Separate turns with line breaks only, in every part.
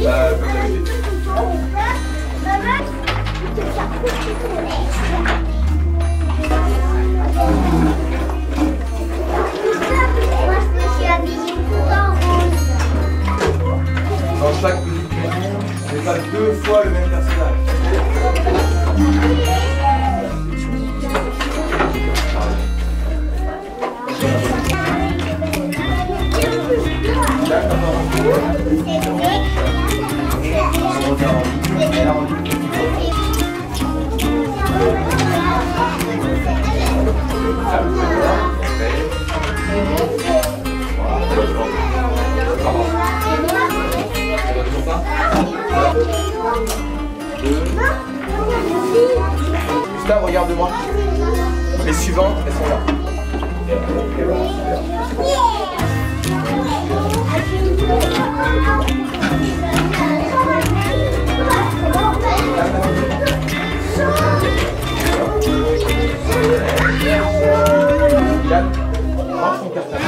Comme d'habitude. Dans chaque petite maison, c'est pas 2 fois le même personnage. Gustave, regarde-moi. Les suivantes, elles sont là. Yann, range ton cartable.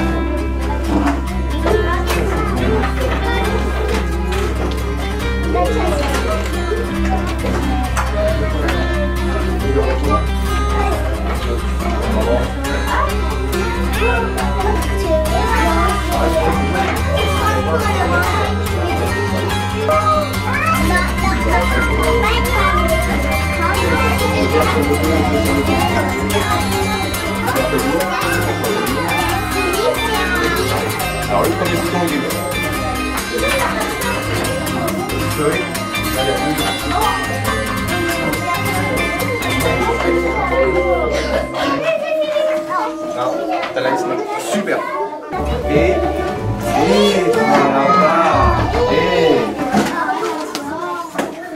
Alors le premier bouton il est là. Non, t'as la liste. Super. Et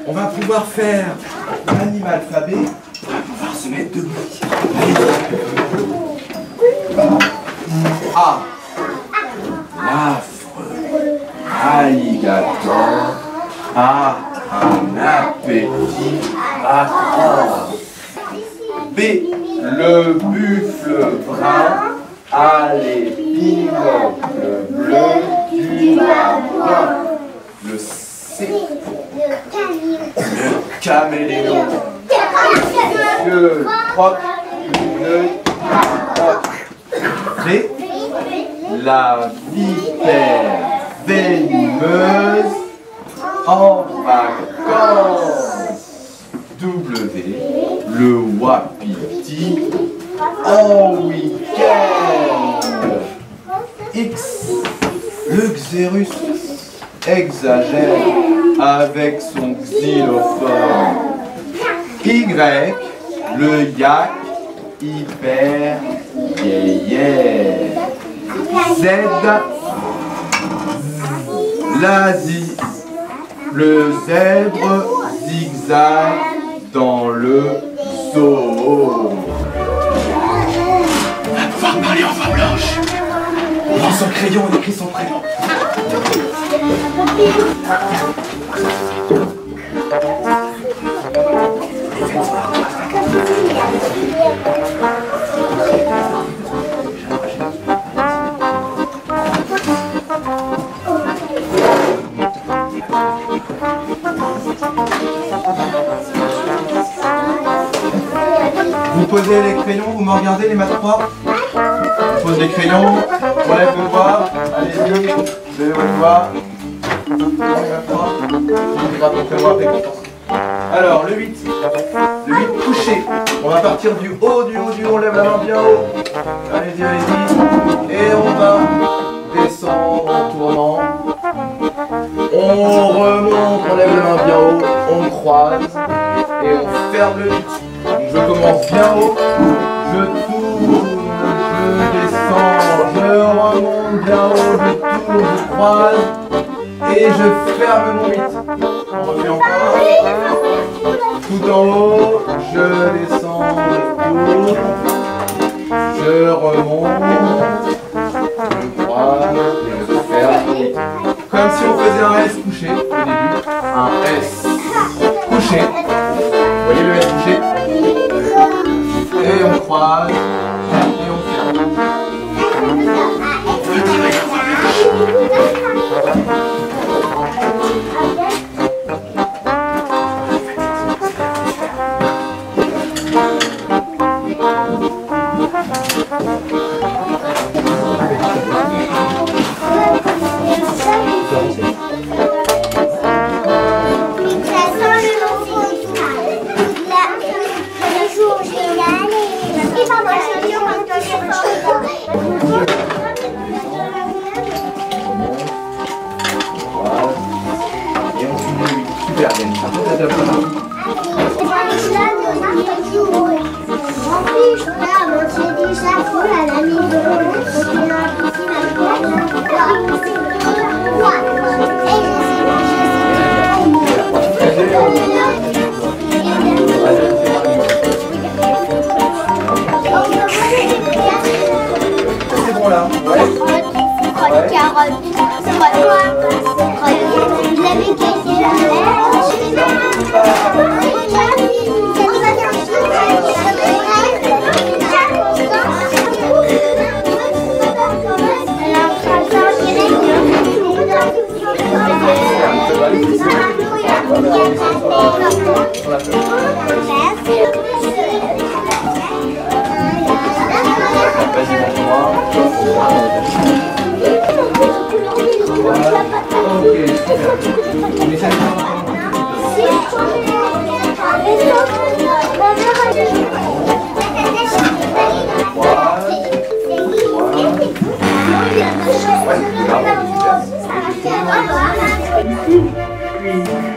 on va pouvoir faire l'animal alphabet. On va pouvoir se mettre debout. A. L'affreux alligator a un appétit atroce. B. Le buffle brun a les binocles bleus du marin. Le C. Le caméléon que croque une croque. D. La vipère venimeuse en vacances. W. Le wapiti en week-end. X. Le xérus exagère avec son xylophone. Y. Le yak hyper yéyé. Z. L'Asie. Le zèbre zigzag dans le zoo. On va pouvoir parler en voix blanche. On prend son crayon, on écrit son prénom. Vous posez les crayons, vous me regardez les maths 3. Je pose les crayons, on lève le doigt, allez-y, levez le doigt. Alors, le 8. Le 8 couché. On va partir du haut, on lève la main bien haut. Allez-y, allez-y. Et on va descendre en tournant. On remonte, on lève la main bien haut, on croise et on ferme le 8. Donc je commence bien haut, je tourne, je descends, je remonte bien haut, je tourne, je croise et je ferme mon 8. On refait encore. Tout en haut, je descends, je tourne, je remonte, je croise et je ferme mon 8. Comme si on faisait un S couché au début. Un S couché. Vous voyez le S couché? Et on croise. Et on ferme. On va travailler en voix blanche. Super bien. C'est bon là. Ouais.
Carotte.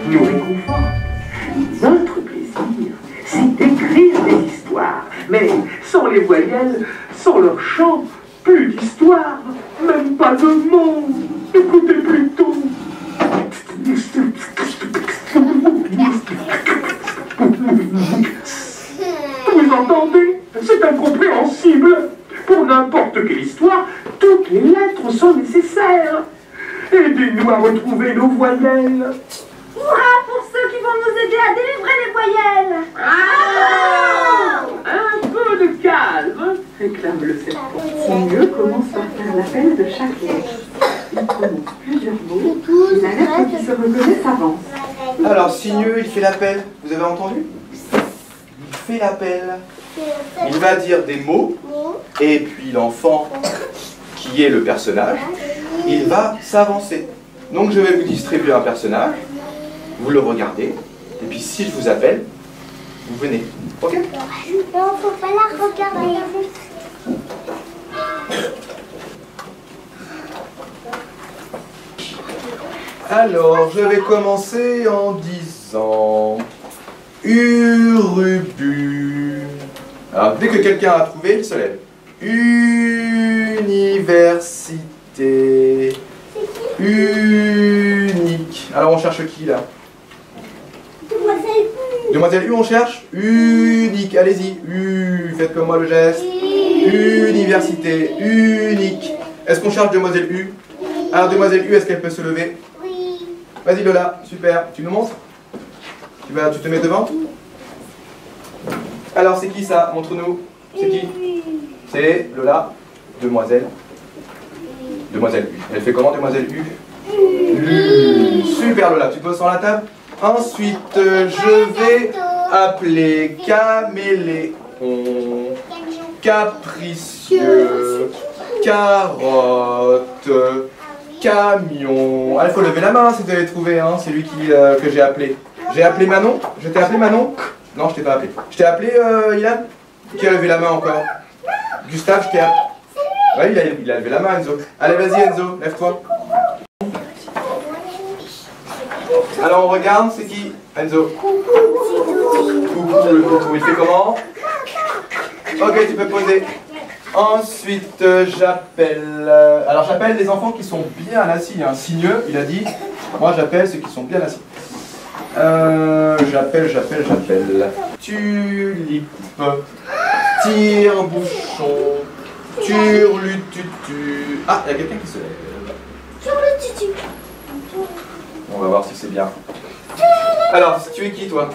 Nous réconfort. Notre plaisir, c'est d'écrire des histoires, mais sans les voyelles, sans leur chant, plus d'histoire, même pas de mots. Écoutez plutôt. Vous entendez? C'est incompréhensible. Pour n'importe quelle histoire, toutes les lettres sont nécessaires. Aidez-nous à retrouver nos voyelles.
Hurrah pour ceux qui vont nous aider à délivrer les voyelles.
Un peu de calme, réclame le serpent. Signeux commence par faire l'appel de chaque lettre. Il prononce plusieurs mots et la lettre qui se reconnaît s'avance.
Alors, Signeux, il fait l'appel. Vous avez entendu? Il fait l'appel. Il va dire des mots, et puis l'enfant, qui est le personnage, il va s'avancer. Donc je vais vous distribuer un personnage, vous le regardez, et puis si je vous appelle, vous venez. Ok?
Non, faut pas la regarder.
Alors, je vais commencer en disant Urubu. Alors, dès que quelqu'un a trouvé, il se lève. Université. Unique. Alors, on cherche qui là?
Demoiselle U.
Demoiselle U, on cherche? Unique. Allez-y. U. Faites comme moi le geste. Université. Unique. Est-ce qu'on cherche Demoiselle U? Alors, Demoiselle U, est-ce qu'elle peut se lever?
Oui.
Vas-y Lola, super. Tu nous montres? Tu te mets devant? Alors c'est qui ça? Montre-nous. C'est qui? C'est Lola, Demoiselle. Demoiselle U. Elle fait comment Demoiselle U? Super Lola, tu te poses sur la table. Ensuite, je vais appeler Caméléon, Capricieux, Carotte, Camion. Ah, il faut lever la main si vous avez trouvé, hein. C'est lui que j'ai appelé. J'ai appelé Manon? Je t'ai appelé Manon? Non, je t'ai pas appelé. Je t'ai appelé Ilan? Qui a levé la main encore? Gustave, je t'ai appelé. Ouais, il a levé la main, Enzo. Allez, vas-y, Enzo, lève-toi. Alors, on regarde, c'est qui? Enzo. Coucou, le coucou. Il fait comment? Ok, tu peux poser. Ensuite, j'appelle... alors, j'appelle les enfants qui sont bien assis. Hein. Signeux, il a dit. Moi, j'appelle ceux qui sont bien assis. J'appelle. Tulipe. Tire-bouchon. Turlututu. Ah, il y a quelqu'un qui se lève.
Turlututu.
On va voir si c'est bien. Alors, tu es qui, toi?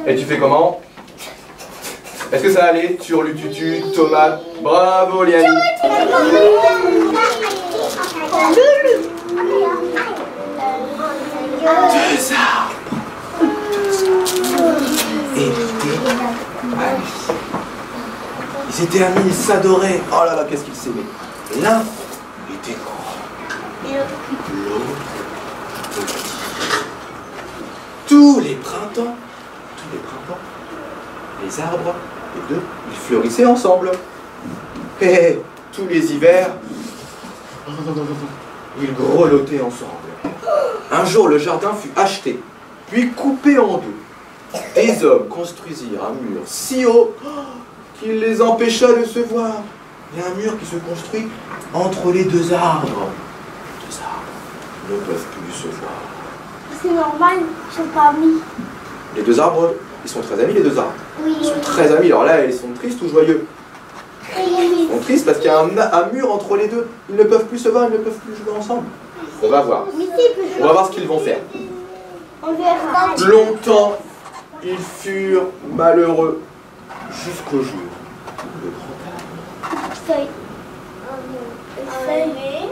Et tu fais comment? Est-ce que ça allait? Turlututu, tomate. Bravo, Liani. Deux arbres. Et ils étaient amis, ils s'adoraient. Oh là là, qu'est-ce qu'ils s'aimaient. L'un était mort. l'autre petit. Tous les printemps, les arbres, les deux, ils fleurissaient ensemble. Et tous les hivers, ils grelottaient ensemble. Un jour, le jardin fut acheté, puis coupé en deux. Des hommes construisirent un mur si haut qu'il les empêcha de se voir. Il y a un mur qui se construit entre les deux arbres. Les deux arbres ne peuvent plus se voir.
C'est normal, ils sont pas amis.
Les deux arbres, ils sont très amis, les deux arbres.
Oui.
Ils sont très amis. Alors là, ils sont tristes ou joyeux? Ils sont tristes parce qu'il y a un mur entre les deux. Ils ne peuvent plus se voir, ils ne peuvent plus jouer ensemble. On va voir. On va voir ce qu'ils vont faire.
On verra.
Longtemps, ils furent malheureux jusqu'au jour où le grand arbre,
Feuille.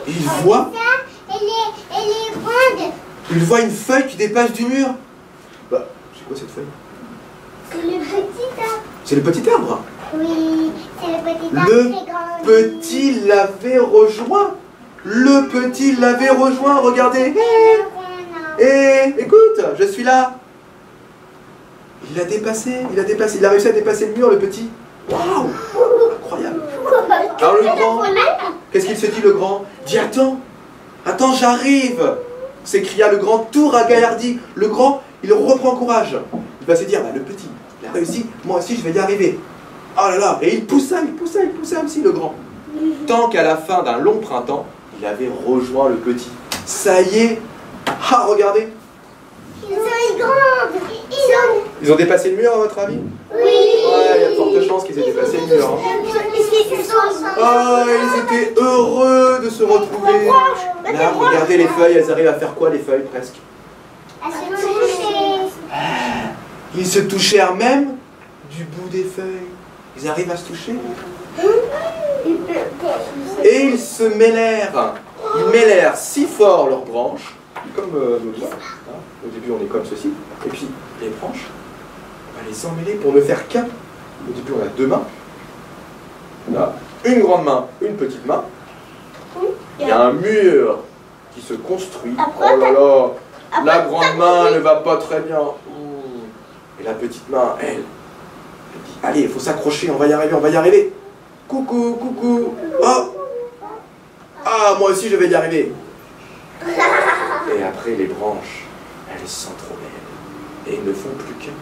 il voit,
Elle est ronde.
il voit une feuille qui dépasse du mur. Bah, c'est quoi cette feuille?
C'est le petit arbre.
C'est le petit arbre.
Oui, c'est le petit arbre
Le
très grand.
petit l'avait rejoint. Le petit l'avait rejoint, regardez. Écoute, je suis là. Il a dépassé, il a réussi à dépasser le mur, le petit. Waouh, incroyable. Alors le grand, qu'est-ce qu'il se dit le grand? Dit attends, j'arrive, s'écria le grand, tout ragaillardi. Le grand, il reprend courage. Il va se dire, bah, le petit, il a réussi, moi aussi je vais y arriver. Oh là là, et il poussa aussi le grand. Tant qu'à la fin d'un long printemps, il avait rejoint le petit. Ça y est, ah regardez.
Ils sont grandes.
Ils ont dépassé le mur à votre avis?
Oui.
Ouais, il y a de fortes chances qu'ils aient dépassé le mur. Hein. Oh, ils étaient heureux de se retrouver. Là, regardez les feuilles, elles arrivent à faire quoi les feuilles presque?
À se toucher.
Ils se touchèrent même du bout des feuilles. Ils arrivent à se toucher. Et ils se mêlèrent. Ils mêlèrent si fort leurs branches, comme nos doigts. Hein. Au début, on est comme ceci. Et puis, les branches, on va les emmêler pour ne faire qu'un. Au début, on a deux mains. On a une grande main, une petite main. Il y a un mur qui se construit. Oh là là, la grande main ne va pas très bien. Et la petite main, elle dit, allez, il faut s'accrocher, on va y arriver. Coucou, coucou. Oh. Ah, moi aussi je vais y arriver. Et après les branches, elles s'entremêlent et ne font plus qu'un.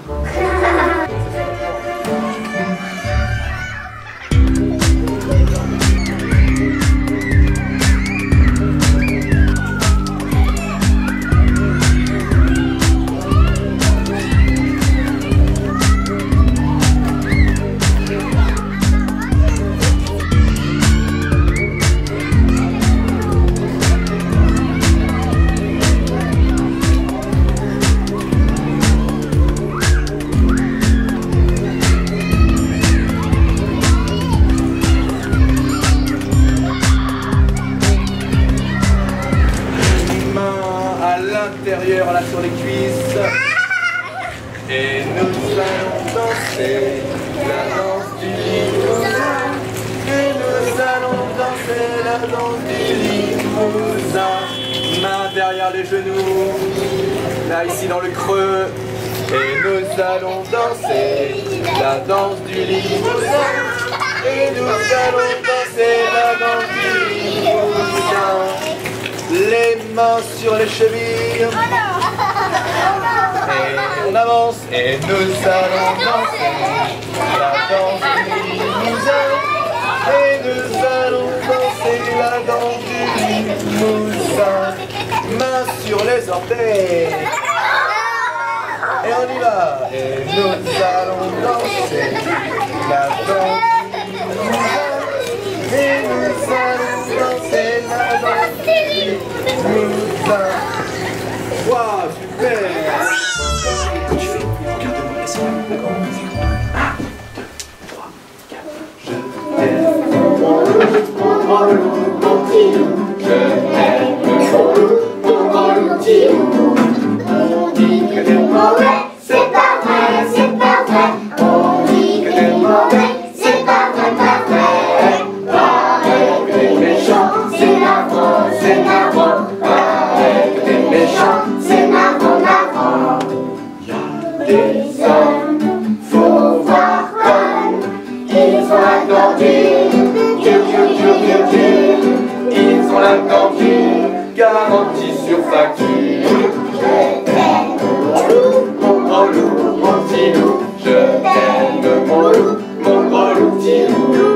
Là sur les cuisses et nous allons danser la danse du limousin et nous allons danser la danse du limousin, main derrière les genoux, là ici dans le creux, et nous allons danser la danse du limousin et nous allons danser la danse du limousin. Les mains sur les chevilles. Et on avance et nous allons danser la danse du limousin. Et nous allons danser la danse du limousin. Mains sur les orteils. Et on y va. Et nous allons danser la danse du limousin. Et nous allons danser la danse du limousin. Waouh, super! Quand tu fais, regarde-moi, laisse-moi, d'accord? 1, 2, 3, 4. Je t'aime, mon loup, mon petit loup. Je t'aime, mon loup, mon petit loup. On dit que t'es mauvais, c'est pas vrai, c'est pas vrai. On dit que t'es mauvais, c'est pas vrai, pas vrai. Pareil que t'es méchant, c'est la faute, c'est la faute.
garantie sur facture. Je t'aime, mon gros loup, mon petit loup. Je t'aime, mon loup, mon gros loup, petit loup.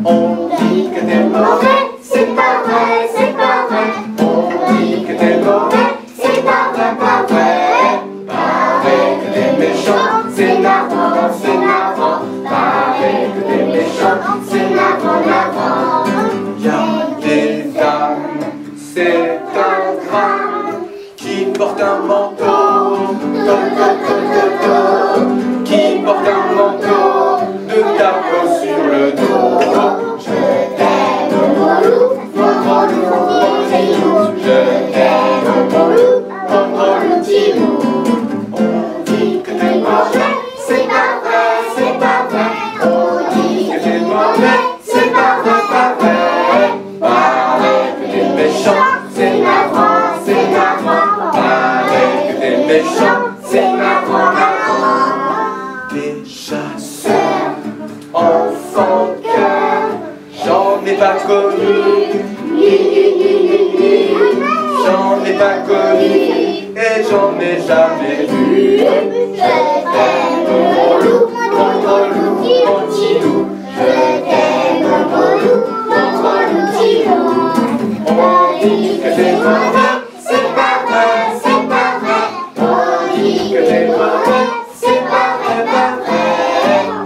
On dit que t'es mauvais,
C'est pas vrai, c'est pas vrai.
on dit que t'es mauvais,
C'est pas vrai, pas vrai.
paraît que t'es méchant, c'est navrant, c'est navrant. Paraît que t'es méchant, c'est navrant, navrant. Y'a des dames, c'est un drame, qui porte un manteau, qui porte un manteau de capot sur le dos. Je t'aime, mon loup, mon gros loup, mon petit loup. Je t'aime, mon loup, mon gros loup, petit loup. On dit que t'es mauvais, c'est pas vrai, c'est pas vrai. On dit que t'es mauvais, c'est pas vrai, pas vrai. Paraît que t'es méchant, c'est navrant, c'est navrant. Paraît que t'es méchant, c'est navrant, navrant. T'es chasseur, enfant cœur, j'en ai pas connu. J'en ai pas connu et j'en ai jamais vu.
Je t'aime, mon loup,
Mon gros loup, mon petit loup.
Je t'aime, mon gros loup, mon gros loup, petit loup.
On dit que t'es mauvais, c'est pas vrai, c'est pas vrai. On dit que t'es mauvais, c'est pas vrai, pas vrai.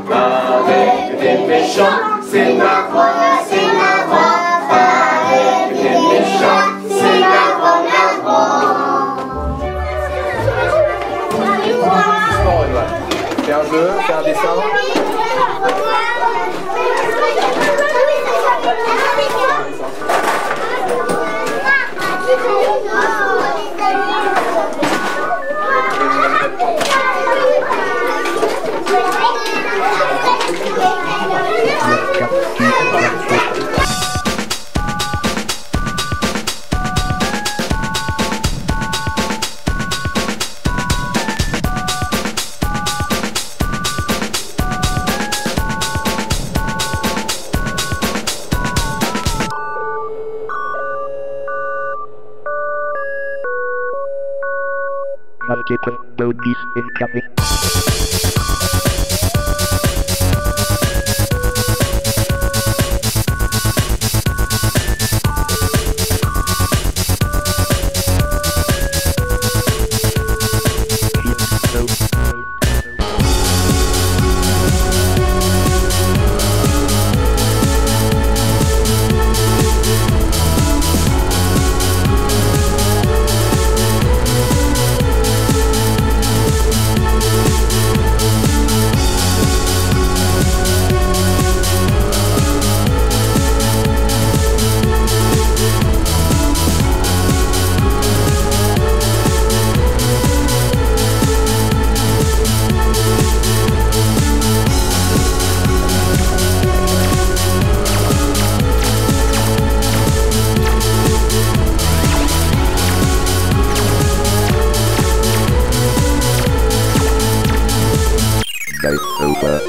Paraît que t'es méchant, c'est navrant, c'est navrant. Paraît que t'es méchant, c'est navrant, navrant.
Fais un jeu, fais un dessin.
Multiple bogies incoming.
Game over.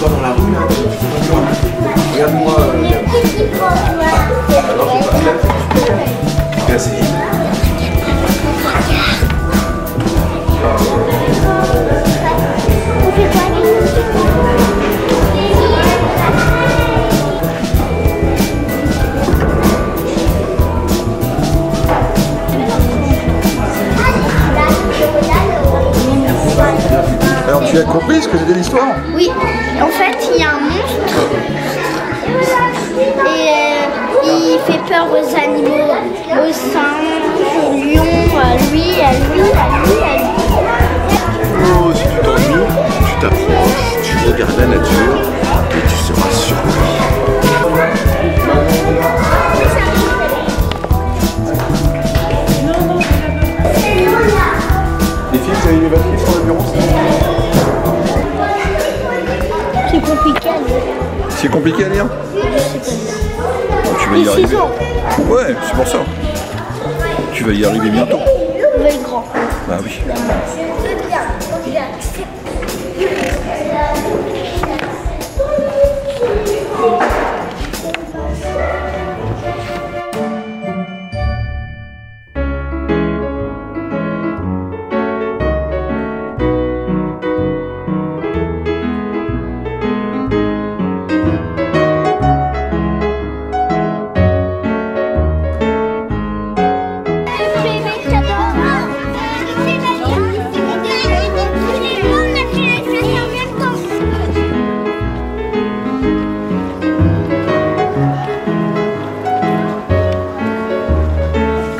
Dans la rue là, regarde-moi. Alors je suis pas cassé. Alors tu as compris ce que c'était l'histoire?
Oui, en fait, il y a un monstre et il fait peur aux animaux, aux singes, aux lions, à lui, à lui, à lui, à lui.
Oh, si tu t'ennuies, tu t'approches, tu regardes la nature et tu seras surpris. C'est compliqué à lire? Tu vas y
Les
arriver.
ciseaux.
Ouais, c'est pour ça. Tu vas y arriver bientôt.
L'œil grand.
Bah oui.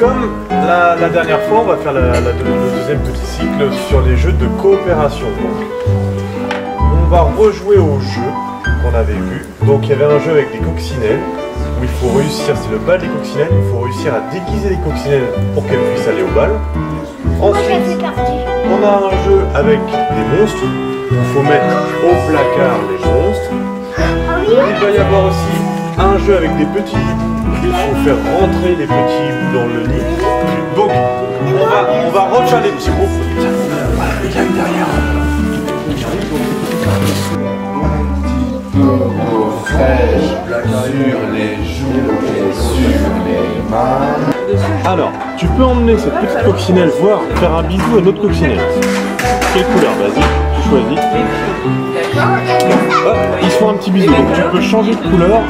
Comme la dernière fois, on va faire le deuxième petit cycle sur les jeux de coopération. On va rejouer au jeu qu'on avait vu. Donc il y avait un jeu avec des coccinelles où il faut réussir, c'est le bal des coccinelles, il faut réussir à déguiser les coccinelles pour qu'elles puissent aller au bal. Ensuite, on a un jeu avec des monstres où il faut mettre au placard les monstres. Il va y avoir aussi un jeu avec des petits lits. Il faut faire rentrer les petits bouts dans le lit. Donc, on va refaire les petits groupes. Il y a une derrière.
Fraîche, sur les joues et sur les mains.
Alors, tu peux emmener cette petite coccinelle voir faire un bisou à notre coccinelle. Quelle couleur? Vas-y, tu choisis. Hop, ils se font un petit bisou. Donc, tu peux changer de couleur.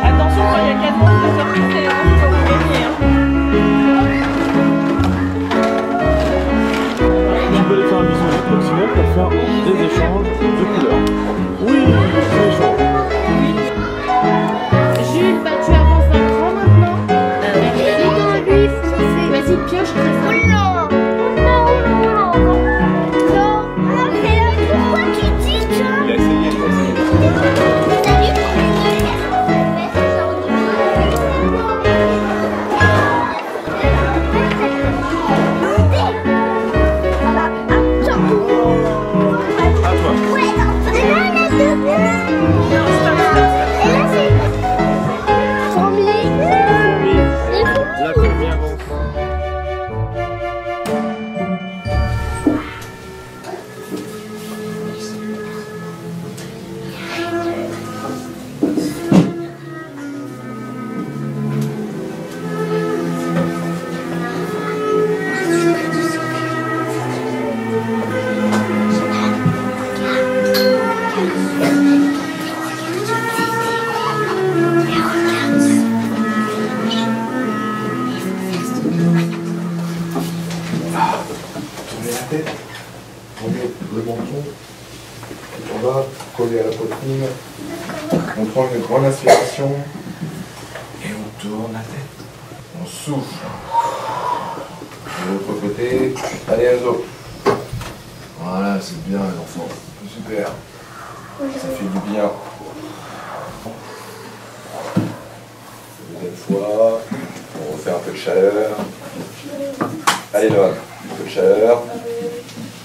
Attention, quand il y a 4 mondes de sortie, c'est pour gagner.
Tu peux aller faire un bisou à notre coccinelle pour faire des échanges de couleurs. Oui, des échanges.
Jules, bah tu avances d'un cran maintenant. Vas-y, pioche,
Oh non! Oh non, oh non, oh non! Non! Mais pourquoi tu dis ça?
Il a essayé,
Tournez la tête, tournez le menton, on va coller à la poitrine, on prend une grande inspiration et on tourne la tête, on souffle. De l'autre côté, allez Enzo. Voilà, c'est bien les enfants, super, ça fait du bien. Deuxième fois, on refait un peu de chaleur. Allez Noam, un peu de chaleur.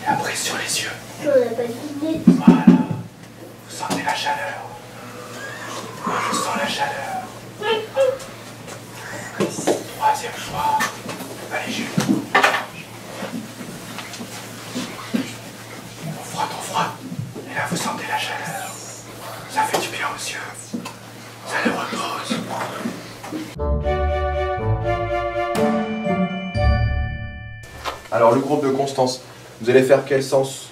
Et après sur les yeux. Voilà. Vous sentez la chaleur. Moi je sens la chaleur. Troisième fois. Allez Jules. On frotte. Et là vous sentez la chaleur. Ça fait du bien aux yeux. Ça les repose. Alors le groupe de Constance, vous allez faire quel sens?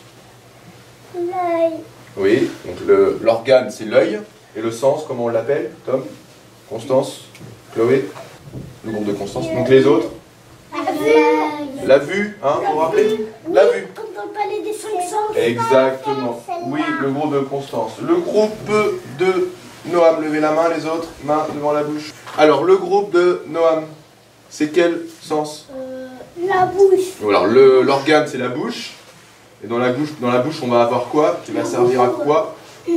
L'œil.
Oui, donc l'organe c'est l'œil, et le sens, comment on l'appelle, Tom? Constance? Chloé? Le groupe de Constance. Donc les autres? La vue, hein, vous vous rappelez? La vue.
Comme dans le palais des 5 sens.
Exactement. Oui, le groupe de Constance. Le groupe de Noam, levez la main, les autres, main devant la bouche. Alors le groupe de Noam, c'est quel sens?
La bouche.
Alors l'organe c'est la bouche. Et dans la bouche on va avoir quoi? Qui va servir à quoi?
Le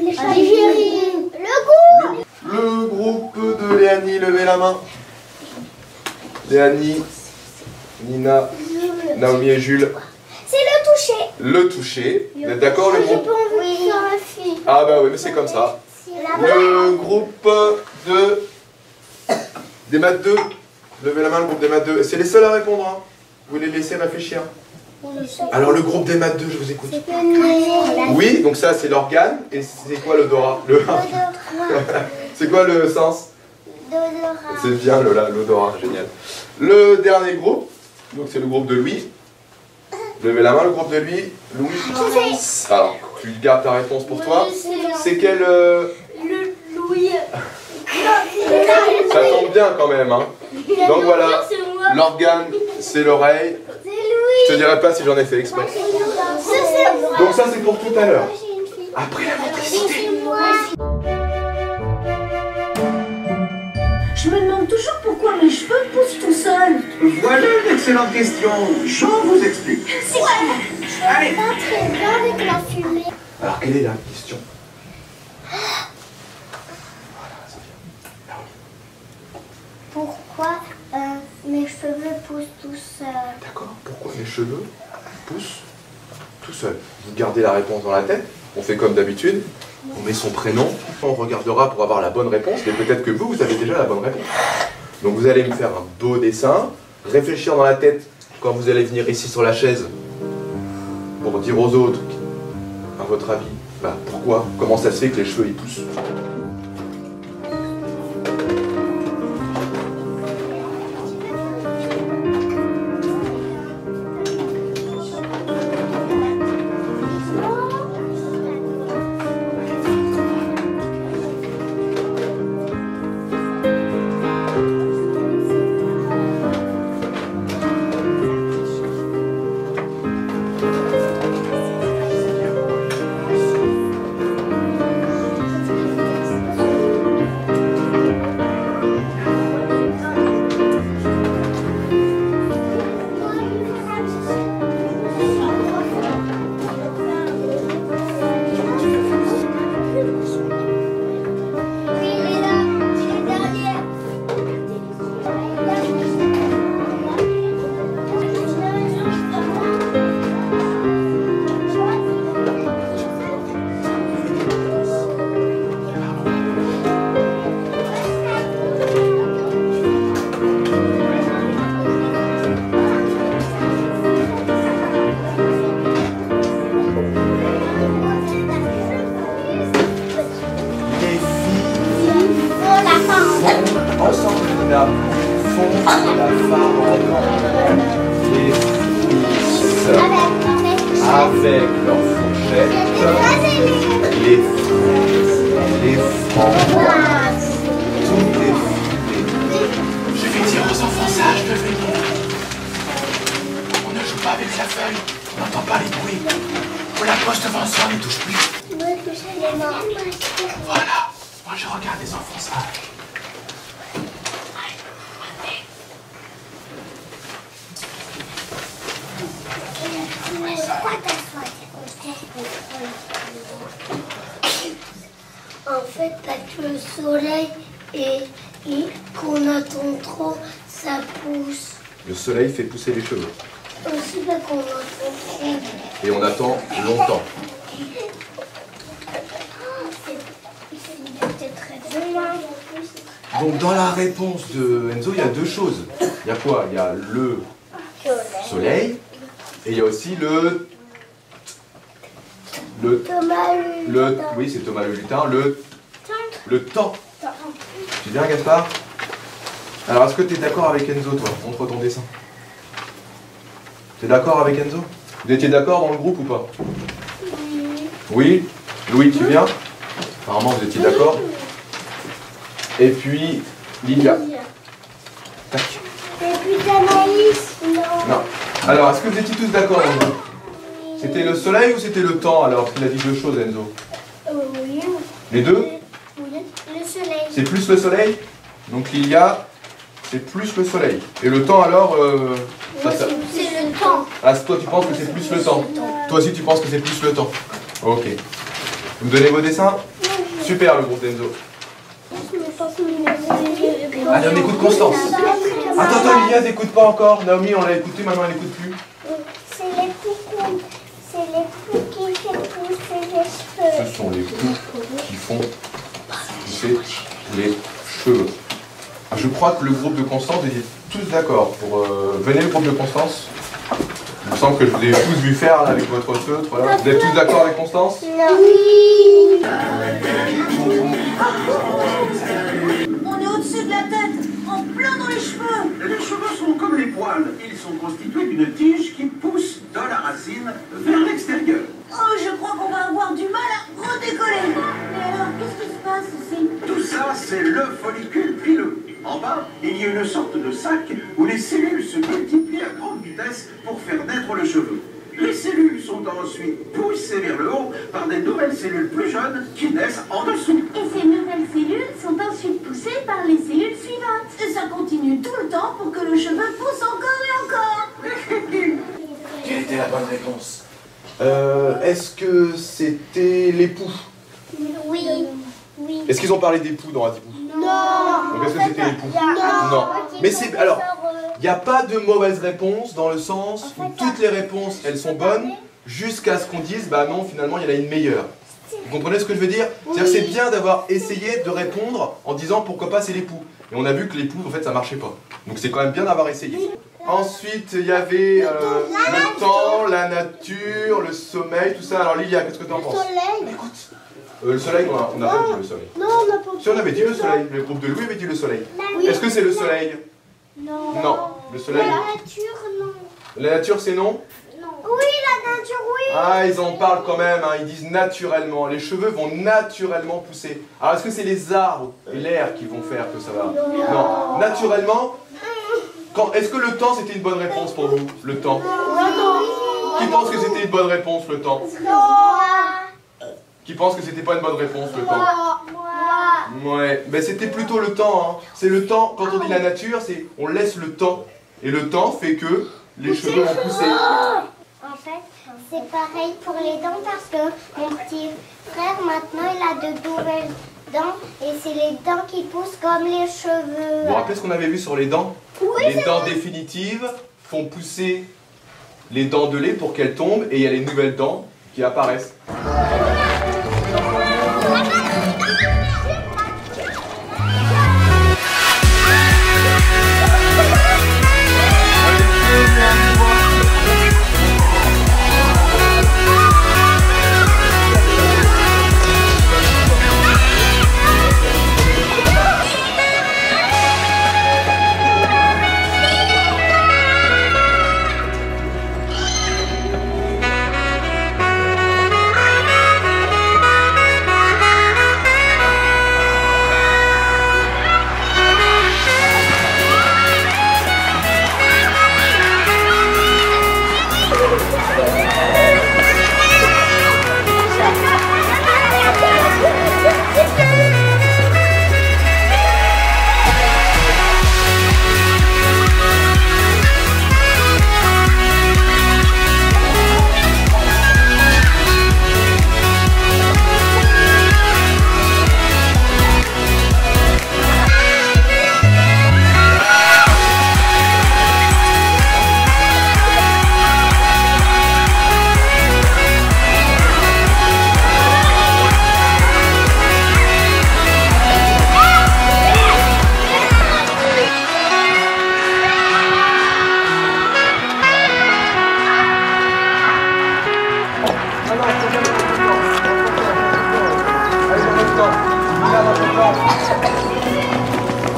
goût.
Le groupe de Léanie, levez la main. Léanie, Nina, Naomi et Jules.
C'est le toucher.
le toucher. Vous êtes d'accord le groupe?
Oui.
Ah bah oui, mais c'est comme ça. Le groupe des maths 2. Levez la main, le groupe des maths 2. C'est les seuls à répondre, hein. Vous les laissez réfléchir. Alors le groupe des maths 2, je vous écoute. Oui, donc ça c'est l'organe. Et c'est quoi l'odorat? C'est quoi le sens? C'est bien l'odorat, génial. Le dernier groupe, donc c'est le groupe de Louis. Levez la main, le groupe de Louis. Alors, tu gardes ta réponse pour toi. C'est quel...
Le Louis.
Ça tombe bien quand même, hein. Donc voilà, l'organe, c'est l'oreille. Je te dirai pas si j'en ai fait exprès. Donc ça c'est pour tout à l'heure. Après la motricité.
Je me demande toujours pourquoi mes cheveux poussent tout seuls.
Voilà une excellente question. Jean vous explique. Allez.
Pas très bien avec la fumée.
Alors quelle est la question?
Pourquoi mes cheveux poussent tout seuls?
D'accord, pourquoi les cheveux poussent tout seuls? Vous gardez la réponse dans la tête, on fait comme d'habitude, on met son prénom, on regardera pour avoir la bonne réponse, mais peut-être que vous avez déjà la bonne réponse. Donc vous allez me faire un beau dessin, réfléchir dans la tête quand vous allez venir ici sur la chaise pour dire aux autres, à votre avis, pourquoi, comment ça se fait que les cheveux ils poussent. Avec leurs fourchettes, les framboises, toutes les fruits.
Je vais dire aux enfants sages de venir. On ne joue pas avec la feuille, on n'entend pas les bruits. On la pose devant soi, on ne touche plus. Voilà, moi je regarde les enfants sages.
En fait, parce que le soleil et qu'on attend trop, ça pousse.
Le soleil fait pousser les cheveux.
Aussi parce qu'on attend trop.
Et on attend longtemps. Donc dans la réponse de Enzo, il y a deux choses. Il y a quoi? Il y a le soleil et il y a aussi oui, c'est Thomas le lutin, le temps. Tu viens, Gaspard? Alors, est-ce que tu es d'accord avec Enzo, toi? Montre ton dessin. Tu es d'accord avec Enzo? Vous étiez d'accord dans le groupe ou pas? Oui. Louis, tu viens? Apparemment, vous étiez d'accord. Et puis, Lilia. Tac.
Et puis Anaïs, non.
Alors, est-ce que vous étiez tous d'accord, Enzo? C'était le soleil ou c'était le temps, alors? Il a dit deux choses, Enzo.
Oui.
Les deux?
Oui, le soleil.
C'est plus le soleil? Donc, Lilia, c'est plus le soleil. Et le temps, alors
C'est le temps.
Ah, toi, tu penses que c'est plus le temps? Toi aussi, tu penses que c'est plus le temps? Ok. Vous me donnez vos dessins? Super, le groupe d'Enzo. Allez, on écoute Constance. Attends, Lilia, n'écoute pas encore. Naomi, on l'a écouté, maintenant elle n'écoute plus.
C'est les
cheveux. Je crois que le groupe de Constance était tous d'accord pour... venez le groupe de Constance. Il me semble que je vous ai tous vu faire là, avec votre feutre. Voilà. Vous êtes tous d'accord avec Constance?
Oui.
On est au-dessus de la tête, en plein dans les cheveux.
Les cheveux sont comme les poils. Ils sont constitués d'une tige qui pousse de la racine vers l'extérieur.
Oh, je crois qu'on va avoir du mal à redécoller. Mais alors, qu'est-ce qui se passe ici?
Tout ça, c'est le follicule pileux. En bas, il y a une sorte de sac où les cellules se multiplient à grande vitesse pour faire naître le cheveu. Les cellules sont ensuite poussées vers le haut par des nouvelles cellules plus jeunes qui naissent en dessous.
Et ces nouvelles cellules sont ensuite poussées par les cellules suivantes. Et ça continue tout le temps pour que le cheveu pousse encore et encore.
Quelle était la bonne réponse?
Est-ce que c'était l'époux?
Oui. Oui.
Est-ce qu'ils ont parlé d'époux dans Adibou?
Non.
Donc est-ce que c'était l'époux? Non. Mais c'est... Alors, il n'y a pas de mauvaise réponse dans le sens où toutes les réponses, elles sont bonnes jusqu'à ce qu'on dise, bah non, finalement, il y en a une meilleure. Vous comprenez ce que je veux dire? C'est-à-dire que c'est bien d'avoir essayé de répondre en disant pourquoi pas c'est l'époux. Et on a vu que l'époux, en fait, ça marchait pas. Donc c'est quand même bien d'avoir essayé. Ensuite, il y avait le temps, la nature, le sommeil, tout ça. Alors Lilia, qu'est-ce que tu en penses? Écoute, le soleil, on n'a pas dit le soleil.
Non, on n'a pas dit.
Si on avait dit le soleil, le groupe de Louis avait dit le soleil. Est-ce que c'est le soleil?
Non.
Non. Le soleil?
La nature, non.
La nature, c'est non?
Non. Oui, la nature, oui.
Ah, ils en parlent quand même, hein. Ils disent naturellement. Les cheveux vont naturellement pousser. Alors, est-ce que c'est les arbres et l'air qui vont faire que ça va? Non. Naturellement? Est-ce que le temps, c'était une bonne réponse pour vous? Le temps?
Non.
Qui pense que c'était une bonne réponse, le temps?
Non.
Qui pense que c'était pas une bonne réponse, le temps?
Moi.
Ouais, ben c'était plutôt le temps, hein. C'est le temps, quand on dit la nature, c'est on laisse le temps. Et le temps fait que les cheveux vont pousser.
En fait, c'est pareil pour les dents parce que mon petit frère, maintenant, il a de nouvelles dents et c'est les dents qui poussent comme les cheveux.
Vous vous rappelez ce qu'on avait vu sur les dents?
Oui,
les dents définitives font pousser les dents de lait pour qu'elles tombent et il y a les nouvelles dents qui apparaissent.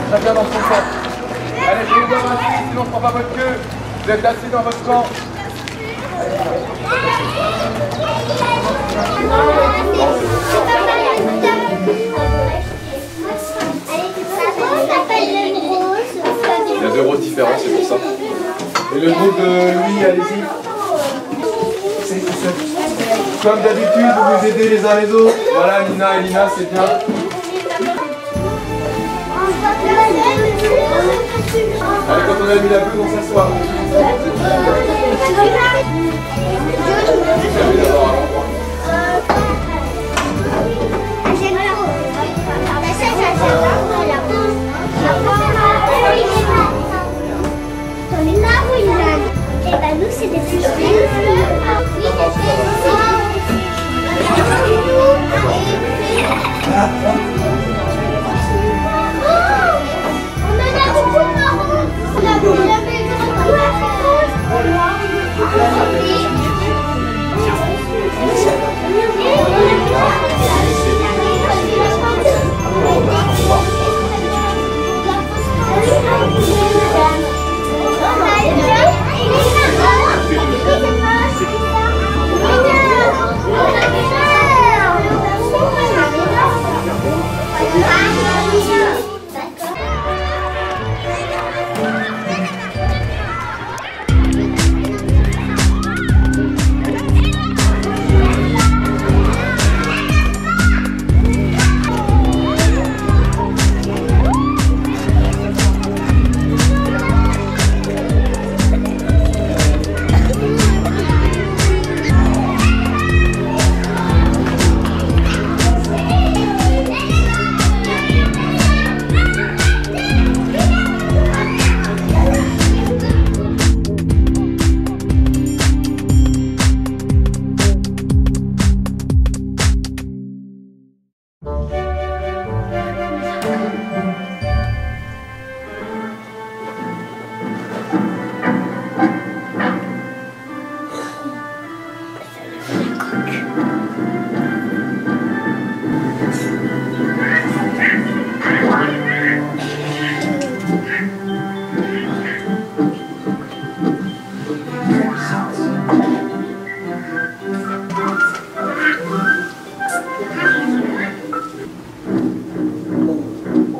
Chacun dans son camp. Allez, je vous donne un suivi, sinon je prends pas votre queue. Vous êtes assis dans votre camp. Il y a 2 rôles différents, c'est pour ça. Et le groupe de Louis, allez-y. Comme d'habitude, vous vous aidez les uns les autres. Voilà, Nina et Lina, c'est bien. Allez, quand on a mis la bleue, on s'assoit.
Et bah nous c'est des filles.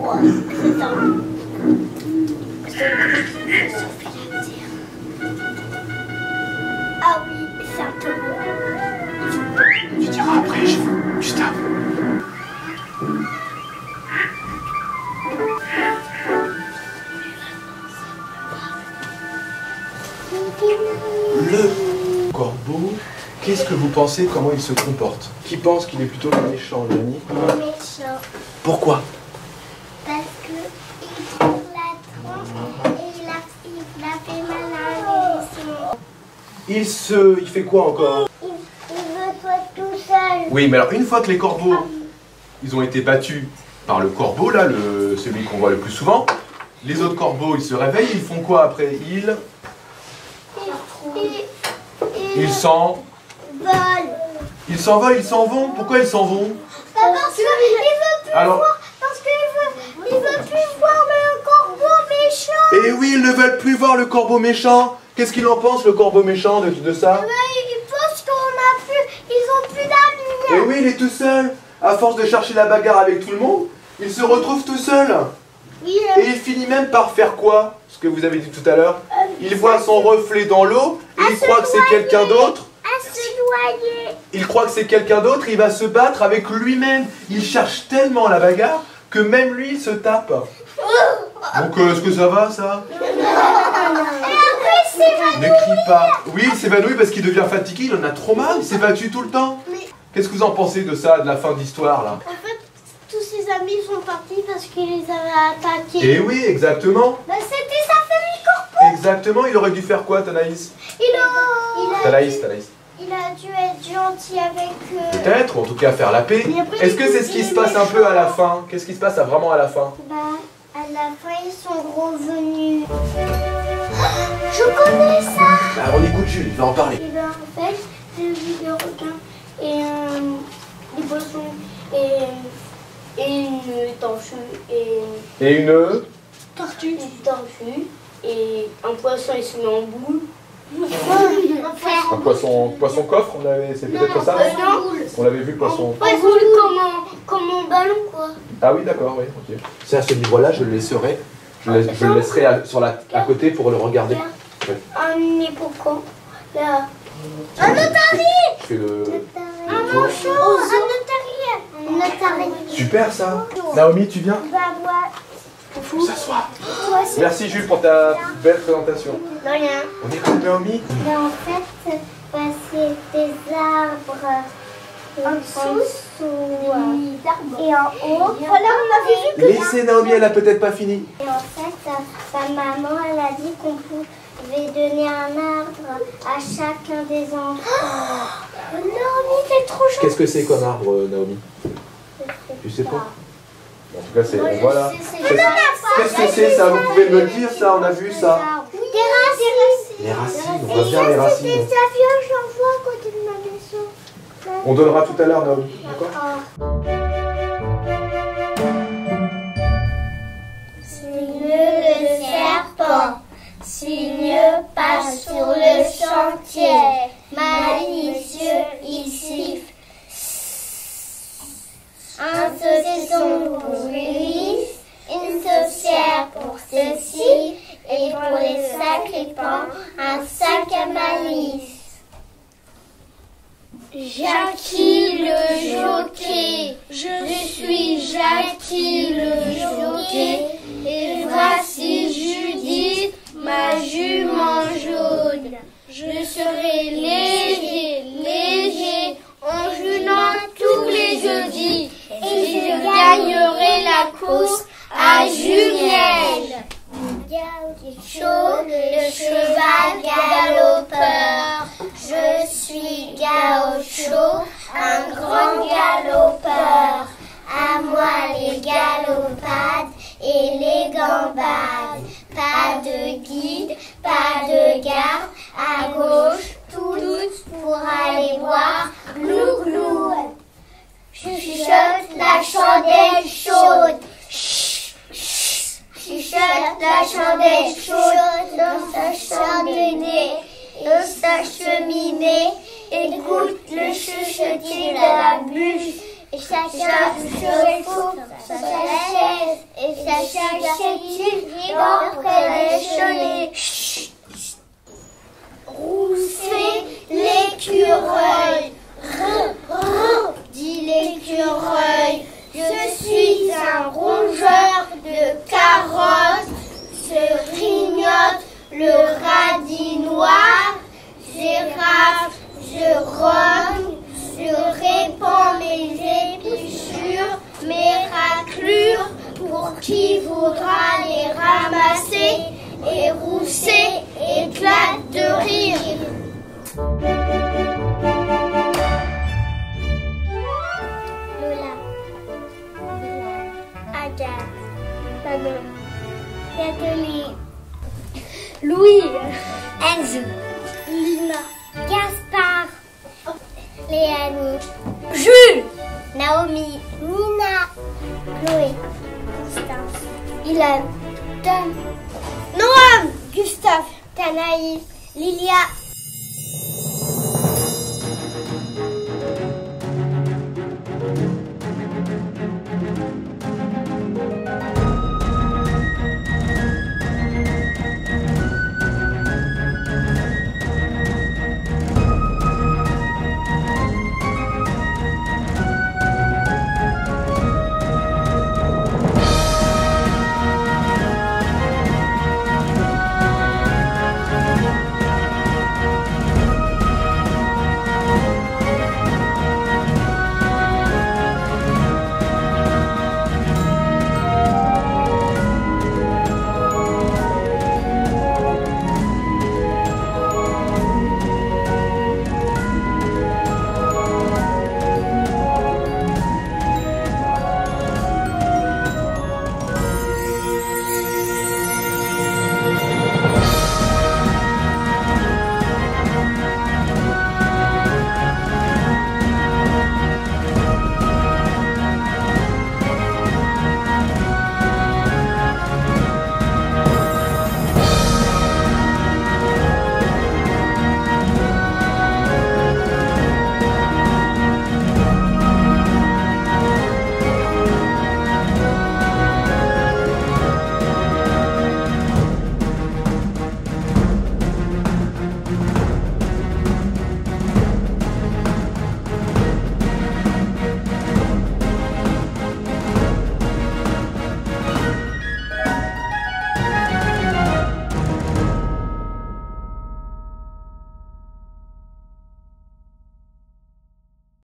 crois que c'est ça. Ah oui, c'est un taureau.
Tu diras après, Gustave.
Le corbeau, qu'est-ce que vous pensez, comment il se comporte? Qui pense qu'il est plutôt méchant, Léonie?
Méchant.
Pourquoi?
Parce qu'il trouve la tronche et il a fait mal à la maison.
Il fait quoi encore?
Il veut toi tout seul.
Oui, mais alors une fois que les corbeaux, ils ont été battus par le corbeau, là, celui qu'on voit le plus souvent, les autres corbeaux, ils se réveillent, ils font quoi après? Ils s'envolent. Ils s'envolent, ils s'en vont. Pourquoi ils s'en vont?
Parce qu'il veut plus
Alors,
voir, parce qu'il veut plus voir le corbeau méchant.
Eh oui, ils ne veulent plus voir le corbeau méchant. Qu'est-ce qu'il en pense, le corbeau méchant, de ça?
Il pense ils ont plus d'amis.
Eh oui, il est tout seul. À force de chercher la bagarre avec tout le monde, il se retrouve tout seul.
Oui,
Et il finit même par faire quoi? Ce que vous avez dit tout à l'heure. Il voit son reflet dans l'eau et il croit que c'est quelqu'un d'autre.
À se noyer.
Il croit que c'est quelqu'un d'autre, il va se battre avec lui-même. Il cherche tellement la bagarre que même lui il se tape. Donc est-ce que ça va, ça? Ne crie pas. Oui, il s'évanouit parce qu'il devient fatigué, il en a trop mal, il s'est battu tout le temps. Qu'est-ce que vous en pensez de ça, de la fin d'histoire là?
En fait, tous ses amis sont partis parce qu'il les avait attaqués.
Eh oui, exactement.
Bah, c'était sa famille corbeau.
Exactement, il aurait dû faire quoi, Tanaïs? Tanaïs.
Il a dû être gentil avec eux.
Peut-être, ou en tout cas faire la paix. Est-ce que c'est ce qui se passe un peu à la fin? Qu'est-ce qui se passe vraiment à la fin?
Bah, à la fin, ils sont revenus. Je connais ça.
Bah, on écoute Jules, il va en parler.
Et ben, en fait, j'ai vu des requins et des poissons et une tortue
Et une
tortue. Une tortue et un poisson il se met en boule.
Un poisson coffre, c'est peut-être ça? On l'avait vu, poisson.
En boule comme un ballon quoi.
Ah oui, d'accord, oui, ok. C'est à ce livre-là, je le laisserai. Je le laisserai à côté pour le regarder. Ouais.
Un hippocampe. Là. Un otarie. Un manchot. Un otarie.
Super ça. Naomi, tu viens?
Bah moi.
Faut s'asseoir. Merci Jules pour ta belle présentation.
De rien.
On écoute Naomi?
Mais en fait, c'est des arbres en dessous et en haut. Voilà, on avait vu que
Laissez Naomi, elle a peut-être pas fini.
Et en fait, sa maman, elle a dit qu'on pouvait donner un arbre à chacun des enfants. Naomi, t'es trop gentille.
Qu'est-ce que c'est comme arbre, Naomi? Tu sais pas? En tout cas, c'est... Voilà. Qu'est-ce que c'est ça? Vous pouvez me le dire ça? On a vu ça?
Des racines.
Les racines, on voit bien les racines.
C'était sa vieux, j'en vois à côté de ma maison.
On donnera tout à l'heure, Naomi. D'accord?
Signe le serpent, signe pas sur le chantier, malicieux il siffle. Un saucisson pour lui, une saucière pour ceci, et pour les sacripants, un sac à malice. Jackie le jockey, je suis Jackie le jockey, et voici Judith, ma jument jaune. Je serai léger, léger, en jouant tous les jeudis, et je gagnerai la course à Jumiel. Gaucho, le cheval galopeur. Je suis Gaucho, un grand galopeur. À moi les galopades et les gambades. Pas de guide, pas de garde. À gauche, tous pour aller boire glou glou. Je chuchote la chandelle chaude. Chuchote la chandelle chaude dans sa cheminée, dans sa cheminée. Écoute le chuchotis de la bûche, et chacun se retrouve sur sa chaise. Et ça s'achète d'après les chenets. Rousset l'écureuil. Dit l'écureuil. Je suis un rongeur de carottes. Se grignote le radis noir. Girafe, je rogne. Je répands mes épluchures, mes raclures, pour qui voudra les ramasser, et Rousset éclate de rire. Lola, Agathe, Manon, Nathalie, Louis, Enzo, Lina, Gaspard, Léanie, Jules, Naomi, Nina, Chloé, Constance, Ilan, Tom, Noam, Gustave, Tanaïs, Lilia,